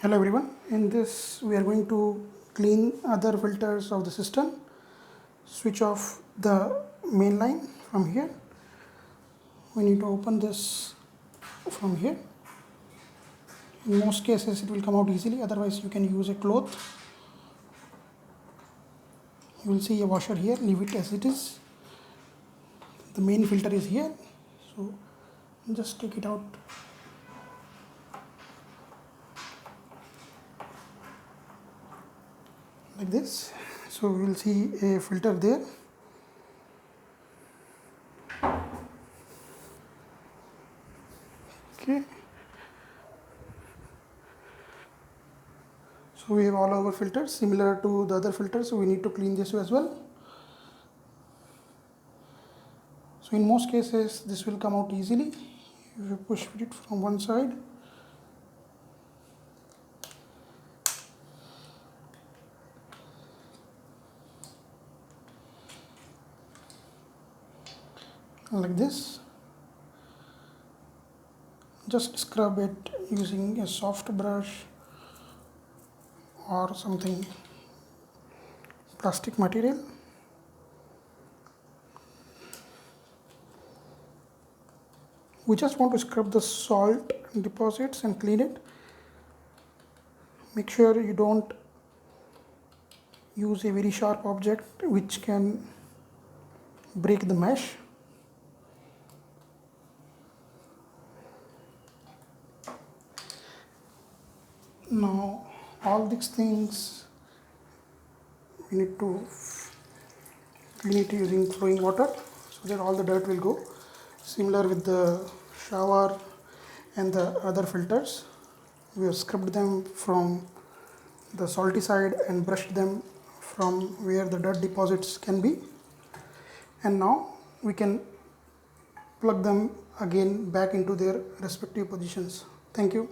Hello everyone, in this we are going to clean other filters of the cistern. Switch off the main line from here. We need to open this from here. In most cases it will come out easily, otherwise you can use a cloth. You will see a washer here, leave it as it is. The main filter is here, so just take it out. Like this. So we will see a filter there. Okay. So we have all our filters similar to the other filters, so we need to clean this as well. So in most cases this will come out easily if you push it from one side. Like this. Just scrub it using a soft brush or something plastic material. We just want to scrub the salt deposits and clean it. Make sure you don't use a very sharp object which can break the mesh. Now all these things we need to clean it using flowing water so that all the dirt will go. Similar with the shower and the other filters, we have scrubbed them from the salty side and brushed them from where the dirt deposits can be, and now we can plug them again back into their respective positions. Thank you.